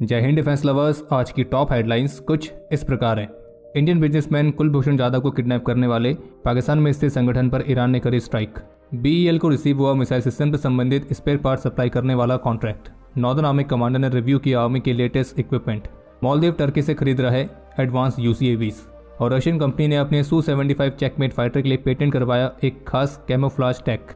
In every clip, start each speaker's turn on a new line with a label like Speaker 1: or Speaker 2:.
Speaker 1: जय Hind defence lovers. आज की टॉप हेडलाइंस कुछ इस प्रकार हैं। इंडियन बिजनेसमैन कुलभूषण जाधव को किडनैप करने वाले पाकिस्तान में स्थित संगठन पर ईरान ने करी स्ट्राइक। बीईएल को रिसीव हुआ मिसाइल सिस्टम से संबंधित स्पेयर पार्ट सप्लाई करने वाला कॉन्ट्रैक्ट। नॉर्दर्न आर्मी कमांडर ने रिव्यू किया आर्मी के लेटेस्ट इक्विपमेंट। मालदीव टर्की से खरीद रहा है एडवांस यूसीएवीज। और रशियन कंपनी ने अपने Su-75 चेकमेट फाइटर के लिए पेटेंट करवाया एक खास कैमोफ्लेज टेक।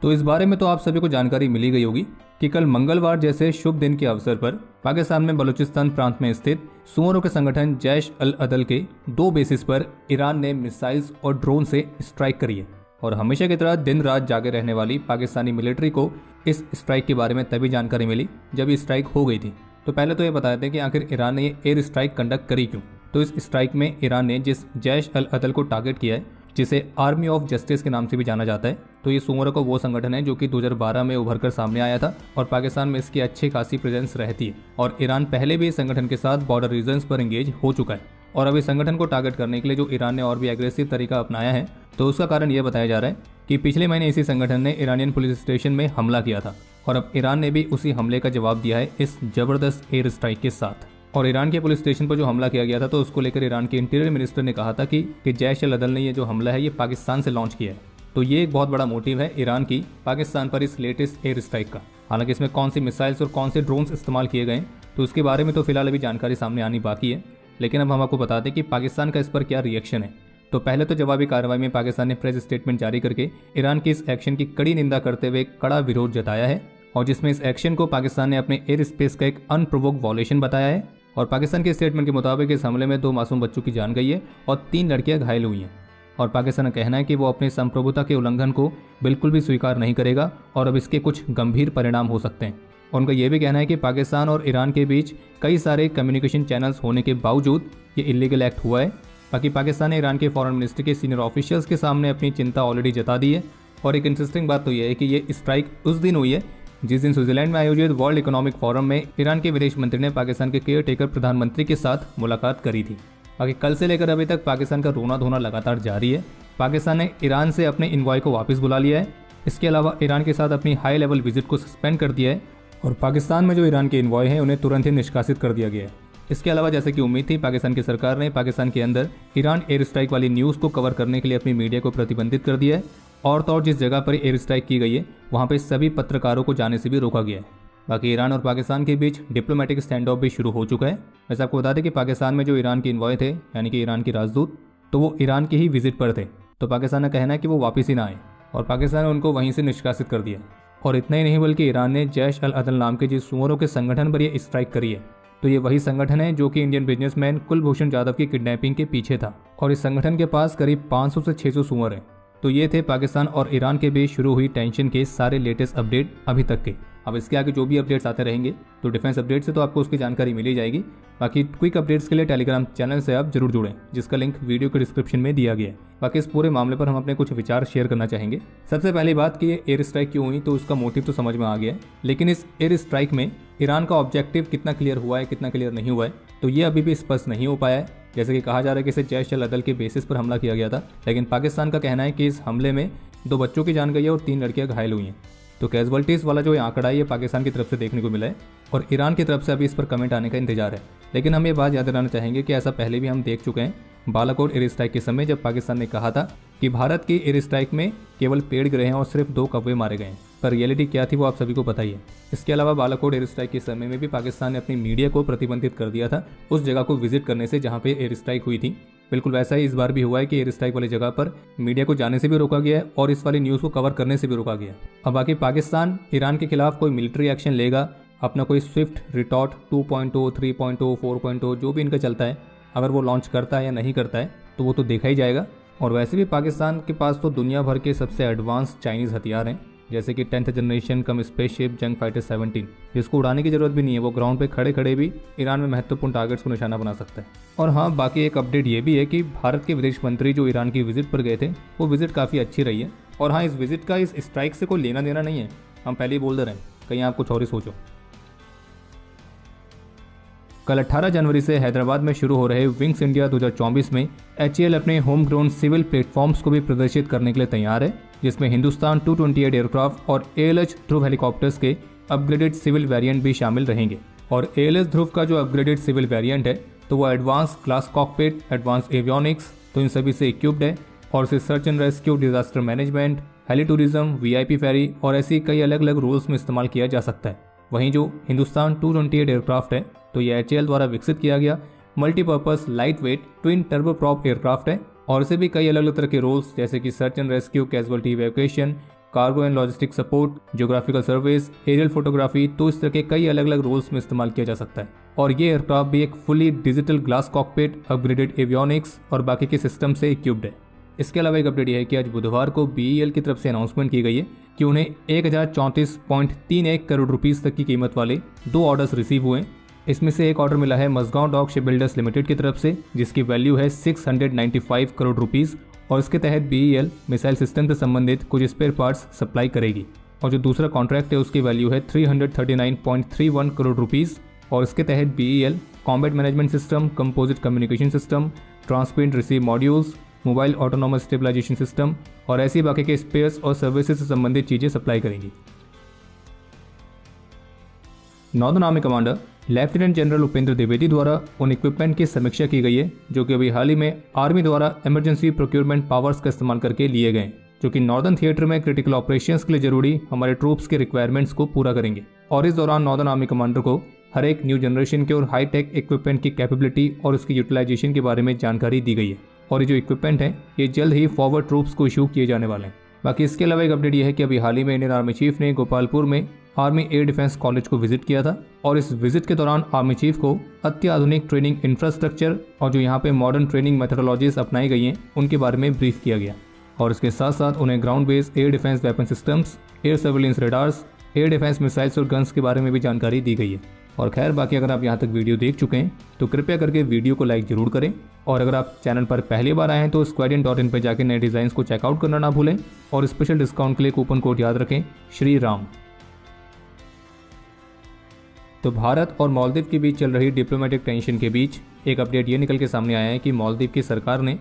Speaker 1: तो इस बारे में तो आप सभी को जानकारी मिली गई होगी कि कल मंगलवार जैसे शुभ दिन के अवसर पर पाकिस्तान में बलूचिस्तान प्रांत में स्थित सुअरों के संगठन जैश अल अदल के 2 बेसिस पर ईरान ने मिसाइल्स और ड्रोन से स्ट्राइक करी है। और हमेशा की तरह दिन रात जागे रहने वाली पाकिस्तानी मिलिट्री को इस स्ट्राइक के बारे में तभी जानकारी मिली जब ये स्ट्राइक हो गई थी। तो पहले तो ये बता देते हैं कि आखिर ईरान ने ये एयर स्ट्राइक कंडक्ट करी क्यों। तो इस स्ट्राइक में ईरान ने जिस जैश अल अदल को टारगेट किया है, जिसे आर्मी ऑफ जस्टिस के नाम से भी जाना जाता है, तो ये सुअरों का वो संगठन है जो कि 2012 में उभर कर सामने आया था और पाकिस्तान में इसकी अच्छी खासी प्रेजेंस रहती है। और ईरान पहले भी इस संगठन के साथ बॉर्डर रीजन्स पर एंगेज हो चुका है। और अब इस संगठन को टारगेट करने के लिए जो ईरान ने और भी एग्रेसिव तरीका अपनाया है, तो उसका कारण ये बताया जा रहा है कि पिछले महीने इसी संगठन ने ईरानियन पुलिस स्टेशन में हमला किया था और अब ईरान ने भी उसी हमले का जवाब दिया है इस जबरदस्त एयर स्ट्राइक के साथ। और ईरान के पुलिस स्टेशन पर जो हमला किया गया था, तो उसको लेकर ईरान के इंटीरियर मिनिस्टर ने कहा था कि जैश अल अदल ने ये जो हमला है ये पाकिस्तान से लॉन्च किया है। तो ये एक बहुत बड़ा मोटिव है ईरान की पाकिस्तान पर इस लेटेस्ट एयर स्ट्राइक का। हालांकि इसमें कौन सी मिसाइल्स और कौन से ड्रोन्स इस्तेमाल किए गए तो उसके बारे में तो फिलहाल अभी जानकारी सामने आनी बाकी है। लेकिन अब हम आपको बता दें कि पाकिस्तान का इस पर क्या रिएक्शन है। तो पहले तो जवाबी कार्रवाई में पाकिस्तान ने प्रेस स्टेटमेंट जारी करके ईरान की इस एक्शन की कड़ी निंदा करते हुए कड़ा विरोध जताया है, और जिसमें इस एक्शन को पाकिस्तान ने अपने एयर स्पेस का एक अनप्रोवोक्ड वॉयलेशन बताया है। और पाकिस्तान के स्टेटमेंट के मुताबिक इस हमले में 2 मासूम बच्चों की जान गई है और 3 लड़कियां घायल हुई हैं। और पाकिस्तान का कहना है कि वो अपनी संप्रभुता के उल्लंघन को बिल्कुल भी स्वीकार नहीं करेगा और अब इसके कुछ गंभीर परिणाम हो सकते हैं। उनका यह भी कहना है कि पाकिस्तान और ईरान के बीच कई सारे कम्युनिकेशन चैनल्स होने के बावजूद ये इलीगल एक्ट हुआ है। बाकी पाकिस्तान ने ईरान के फॉरेन मिनिस्ट्री के सीनियर ऑफिशियल्स के सामने अपनी चिंता ऑलरेडी जता दी है। और एक इंटरेस्टिंग बात तो यह है कि ये स्ट्राइक उस दिन हुई है जिस दिन स्विट्जरलैंड में आयोजित वर्ल्ड इकोनॉमिक फोरम में ईरान के विदेश मंत्री ने पाकिस्तान के केयर टेकर प्रधानमंत्री के साथ मुलाकात करी थी। बाकी कल से लेकर अभी तक पाकिस्तान का रोना धोना लगातार जारी है। पाकिस्तान ने ईरान से अपने इन्वॉय को वापस बुला लिया है। इसके अलावा ईरान के साथ अपनी हाई लेवल विजिट को सस्पेंड कर दिया है और पाकिस्तान में जो ईरान के इन्वॉय हैं उन्हें तुरंत ही निष्कासित कर दिया गया है। इसके अलावा जैसे कि उम्मीद थी, पाकिस्तान की सरकार ने पाकिस्तान के अंदर ईरान एयर स्ट्राइक वाली न्यूज़ को कवर करने के लिए अपनी मीडिया को प्रतिबंधित कर दिया है। और तो और जिस जगह पर एयर स्ट्राइक की गई है वहाँ पे सभी पत्रकारों को जाने से भी रोका गया है। बाकी ईरान और पाकिस्तान के बीच डिप्लोमेटिक स्टैंड ऑफ भी शुरू हो चुका है। वैसे आपको बता दें कि पाकिस्तान में जो ईरान के इन्वॉय थे, यानी कि ईरान के राजदूत, तो वो ईरान की ही विजिट पर थे। तो पाकिस्तान का कहना है कि वो वापस ही ना आए और पाकिस्तान ने उनको वहीं से निष्कासित कर दिया। और इतना ही नहीं बल्कि ईरान ने जैश अल अदल नाम के जिस सुअरों के संगठन पर यह स्ट्राइक करी है, तो ये वही संगठन है जो कि इंडियन बिजनेसमैन कुलभूषण जाधव की किडनैपिंग के पीछे था। और इस संगठन के पास करीब 500 से 600 सुअर हैं। तो ये थे पाकिस्तान और ईरान के बीच शुरू हुई टेंशन के सारे लेटेस्ट अपडेट अभी तक के। अब इसके आगे जो भी अपडेट्स आते रहेंगे तो डिफेंस अपडेट से तो आपको उसकी जानकारी मिल ही जाएगी। बाकी क्विक अपडेट्स के लिए टेलीग्राम चैनल से आप जरूर जुड़ें, जिसका लिंक वीडियो के डिस्क्रिप्शन में दिया गया है। बाकी इस पूरे मामले पर हम अपने कुछ विचार शेयर करना चाहेंगे। सबसे पहली बात कि ये एयर स्ट्राइक क्यों हुई, तो उसका मोटिव तो समझ में आ गया है, लेकिन इस एयर स्ट्राइक में ईरान का ऑब्जेक्टिव कितना क्लियर हुआ है, कितना क्लियर नहीं हुआ है, तो ये अभी भी स्पष्ट नहीं हो पाया है। जैसे कि कहा जा रहा है कि इसे जैश अल अदल के बेसिस पर हमला किया गया था, लेकिन पाकिस्तान का कहना है कि इस हमले में 2 बच्चों की जान गई है और 3 लड़कियां घायल हुई हैं। तो कैजुअल्टीज वाला जो आंकड़ा है ये पाकिस्तान की तरफ से देखने को मिला है और ईरान की तरफ से अभी इस पर कमेंट आने का इंतजार है। लेकिन हम ये बात याद दिलाना चाहेंगे कि ऐसा पहले भी हम देख चुके हैं बालाकोट एयर स्ट्राइक के समय, जब पाकिस्तान ने कहा था कि भारत की एयर स्ट्राइक में केवल पेड़ गिरे हैं और सिर्फ 2 कौवे मारे गए हैं। पर रियलिटी क्या थी वो आप सभी को पता ही है। इसके अलावा बालाकोट एयर स्ट्राइक के समय में भी पाकिस्तान ने अपनी मीडिया को प्रतिबंधित कर दिया था उस जगह को विजिट करने से जहाँ पे एयर स्ट्राइक हुई थी। बिल्कुल वैसा ही इस बार भी हुआ है कि एयर स्ट्राइक वाली जगह पर मीडिया को जाने से भी रोका गया है और इस वाली न्यूज़ को कवर करने से भी रोका गया है। अब बाकी पाकिस्तान ईरान के खिलाफ कोई मिलिट्री एक्शन लेगा, अपना कोई स्विफ्ट रिटॉर्ट 2.0, 3.0, 4.0 जो भी इनका चलता है, अगर वो लॉन्च करता है या नहीं करता है तो वो तो देखा ही जाएगा। और वैसे भी पाकिस्तान के पास तो दुनिया भर के सबसे एडवांस चाइनीज़ हथियार हैं, जैसे कि 10th जनरेशन कम स्पेसशिप जंग फाइटर 17, जिसको उड़ाने की जरूरत भी नहीं है, वो ग्राउंड पे खड़े खड़े भी ईरान में महत्वपूर्ण टारगेट्स को निशाना बना सकता है। और हाँ, बाकी एक अपडेट ये भी है कि भारत के विदेश मंत्री जो ईरान की विजिट पर गए थे, वो विजिट काफ़ी अच्छी रही है। और हाँ, इस विजिट का इस स्ट्राइक से कोई लेना देना नहीं है, हम पहले ही बोल दे रहे हैं, कहीं आप कुछ और ही सोचो। कल 18 जनवरी से हैदराबाद में शुरू हो रहे विंग्स इंडिया 2024 में HAL अपने होम ग्राउंड सिविल प्लेटफॉर्म्स को भी प्रदर्शित करने के लिए तैयार है, जिसमें हिंदुस्तान 228 एयरक्राफ्ट और ALH ध्रुव हेलीकॉप्टर्स के अपग्रेडेड सिविल वेरिएंट भी शामिल रहेंगे। और ALH ध्रुव का जो अपग्रेडेड सिविल वेरिएंट है तो वो advance glass cockpit, advance avionics तो इन सभी से इक्विप्ड है और इसे search and rescue, disaster management, heli tourism, VIP ferry और ऐसी कई अलग अलग रोल्स में इस्तेमाल किया जा सकता है। वहीं जो हिंदुस्तान 228 एयरक्राफ्ट है तो ये HAL द्वारा विकसित किया गया multipurpose light weight twin turboprop aircraft है और इसे भी कई अलग अलग तरह के रोल्स जैसे कि search and rescue, casualty evacuation, cargo and logistic support, geographical service, aerial photography तो इस तरह के कई अलग अलग रोल्स में इस्तेमाल किया जा सकता है। और ये एयरक्राफ्ट भी एक fully digital glass cockpit, upgraded avionics और बाकी के सिस्टम से इक्विप्ड है। इसके अलावा एक अपडेट यह है कि आज बुधवार को BEL की तरफ से अनाउंसमेंट की गई है कि उन्हें 1034.31 करोड़ रुपीस तक की कीमत वाले 2 ऑर्डर्स रिसीव हुए। इसमें से एक ऑर्डर मिला है Mazagon Dock Shipbuilders Limited की तरफ से, जिसकी वैल्यू है 695 करोड़ रुपीस और इसके तहत BEL मिसाइल सिस्टम से संबंधित कुछ स्पेयर पार्ट्स सप्लाई करेगी। और जो दूसरा कॉन्ट्रैक्ट है उसकी वैल्यू है 339.31 करोड़ रुपीस और इसके तहत BEL combat management system, composite communication system, transparent receive modules, mobile autonomous stabilisation system और ऐसी बाकी के स्पेयर्स और सर्विसेज से संबंधित चीजें सप्लाई करेंगी। Northern army commander lieutenant general Upendra Dwivedi द्वारा उन इक्विपमेंट की समीक्षा की गई है जो कि अभी हाल ही में आर्मी द्वारा इमरजेंसी प्रोक्योरमेंट पावर्स का इस्तेमाल करके लिए गए, जो कि नॉर्दर्न थिएटर में क्रिटिकल ऑपरेशंस के लिए जरूरी हमारे ट्रूप्स के रिक्वायरमेंट्स को पूरा करेंगे। और इस दौरान नॉर्दर्न आर्मी कमांडर को हर एक न्यू जनरेशन के और हाईटेक इक्विपमेंट की कैपेबिलिटी और उसकी यूटिलाइजेशन के बारे में जानकारी दी गई है और ये जो इक्विपमेंट है ये जल्द ही फॉरवर्ड ट्रूप्स को इशू किए जाने वाले हैं। बाकी इसके अलावा एक अपडेट यह है कि अभी हाल ही में इंडियन आर्मी चीफ ने गोपालपुर में आर्मी एयर डिफेंस कॉलेज को विजिट किया था और इस विजिट के दौरान आर्मी चीफ को अत्याधुनिक ट्रेनिंग इंफ्रास्ट्रक्चर और जो यहाँ पे मॉडर्न ट्रेनिंग मेथोडोलॉजीज अपनाई गई हैं उनके बारे में ब्रीफ किया गया। और इसके साथ साथ उन्हें ground based air defence weapon systems, air surveillance radars, air defence missiles और गन्स के बारे में भी जानकारी दी गई है। और खैर बाकी अगर आप यहाँ तक वीडियो देख चुके हैं तो कृपया करके वीडियो को लाइक जरूर करें और अगर आप चैनल पर पहली बार आए हैं तो squadron.in पर जाकर नए डिजाइन को चेकआउट करना ना भूलें और स्पेशल डिस्काउंट के लिए कूपन कोड याद रखें श्री राम। तो भारत और मालदीव के बीच चल रही डिप्लोमेटिक टेंशन के बीच एक अपडेट ये निकल के सामने आया है कि मालदीव की सरकार ने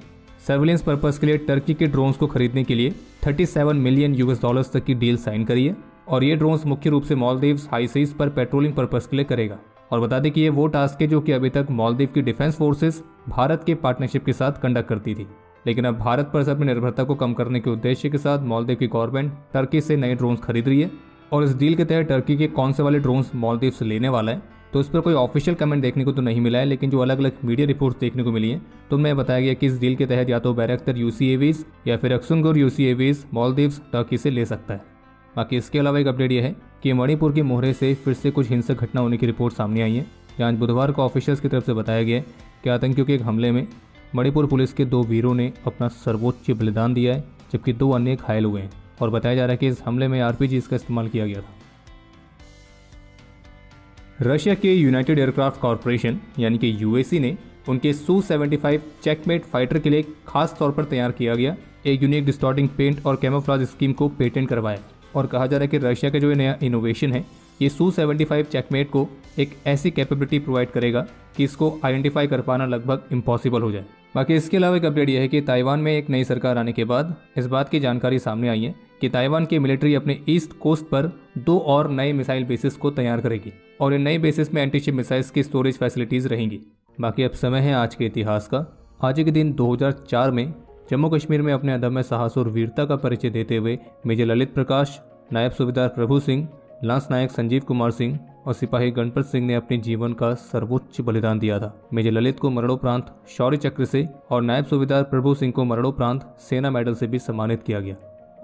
Speaker 1: सर्विलेंस पर्पस के लिए टर्की के ड्रोन्स को खरीदने के लिए 37 मिलियन US तक की डील साइन करी है और ये ड्रोन्स मुख्य रूप से मालदीव्स हाई सीज पर पेट्रोलिंग पर्पस के लिए करेगा। और बता दें कि ये वो टास्क है जो कि अभी तक मालदीव की डिफेंस फोर्सेस भारत के पार्टनरशिप के साथ कंडक्ट करती थी, लेकिन अब भारत पर अपनी निर्भरता को कम करने के उद्देश्य के साथ मालदीव की गवर्नमेंट टर्की से नए ड्रोन्स खरीद रही है। और इस डील के तहत टर्की के कौन से वाले ड्रोन्स मालदीव से लेने वाला है तो इस पर कोई ऑफिशियल कमेंट देखने को तो नहीं मिला है, लेकिन जो अलग अलग मीडिया रिपोर्ट्स देखने को मिली हैं तो उनमें बताया गया कि इस डील के तहत या तो बैरक्टर UCAVs या फिर अक्सुंगुर UCAVs मालदीव्स टर्की से ले सकता है। बाकी इसके अलावा एक अपडेट यह है कि मणिपुर के मोहरे से फिर से कुछ हिंसक घटना होने की रिपोर्ट सामने आई है, जहाँ बुधवार को ऑफिशियल्स की तरफ से बताया गया कि आतंकियों के एक हमले में मणिपुर पुलिस के 2 वीरों ने अपना सर्वोच्च बलिदान दिया है जबकि 2 अन्य घायल हुए हैं और बताया जा रहा है कि इस हमले में RPGs का इस्तेमाल किया गया था। रशिया के यूनाइटेड एयरक्राफ्ट कॉरपोरेशन यानी कि UAC ने उनके Su-75 चेकमेट फाइटर के लिए खास तौर पर तैयार किया गया एक यूनिक डिस्टॉर्टिंग पेंट और कैमोफ्लेज स्कीम को पेटेंट करवाया और कहा जा रहा है कि रशिया का जो नया इनोवेशन है ये Su-75 चेकमेट को एक ऐसी कैपेबिलिटी प्रोवाइड करेगा कि इसको आइडेंटिफाई कर पाना लगभग इम्पॉसिबल हो जाए। बाकी इसके अलावा एक अपडेट यह है कि ताइवान में एक नई सरकार आने के बाद इस बात की जानकारी सामने आई है कि ताइवान की मिलिट्री अपने ईस्ट कोस्ट पर 2 और नए मिसाइल बेसिस को तैयार करेगी और इन नए बेसिस में एंटीशिप मिसाइल्स की स्टोरेज फैसिलिटीज रहेंगी। बाकी अब समय है आज के इतिहास का। आज के दिन 2004 में जम्मू कश्मीर में अपने अदम्य साहस और वीरता का परिचय देते हुए मेजर ललित प्रकाश, नायब सूबेदार प्रभु सिंह, लांस नायक संजीव कुमार सिंह और सिपाही गणपत सिंह ने अपने जीवन का सर्वोच्च बलिदान दिया था। मेजर ललित को मरणोपरांत शौर्य चक्र से और नायब सूबेदार प्रभु सिंह को मरणोपरांत सेना मेडल से भी सम्मानित किया गया।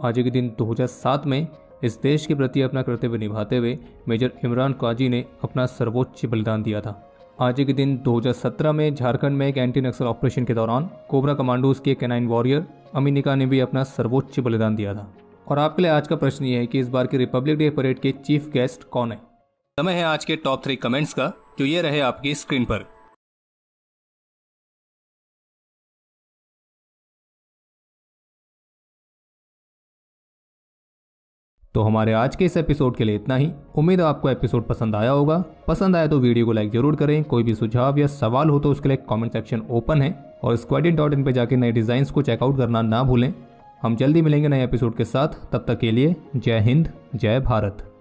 Speaker 1: आज के दिन 2007 में इस देश के प्रति अपना कर्तव्य निभाते हुए मेजर इमरान काजी ने अपना सर्वोच्च बलिदान दिया था। आज के दिन 2017 में झारखंड में एक एंटी नक्सल ऑपरेशन के दौरान कोबरा कमांडोज के कैनाइन वॉरियर अमीनिका ने भी अपना सर्वोच्च बलिदान दिया था। और आपके लिए आज का प्रश्न ये है कि इस बार की रिपब्लिक डे परेड के चीफ गेस्ट कौन है। समय है आज के टॉप 3 कमेंट्स का जो ये रहे आपकी स्क्रीन पर। तो हमारे आज के इस एपिसोड के लिए इतना ही। उम्मीद है आपको एपिसोड पसंद आया होगा। पसंद आया तो वीडियो को लाइक जरूर करें। कोई भी सुझाव या सवाल हो तो उसके लिए कमेंट सेक्शन ओपन है और squadin.in पे जाके नए डिजाइन को चेकआउट करना ना भूलें। हम जल्दी मिलेंगे नए एपिसोड के साथ। तब तक के लिए जय हिंद, जय भारत।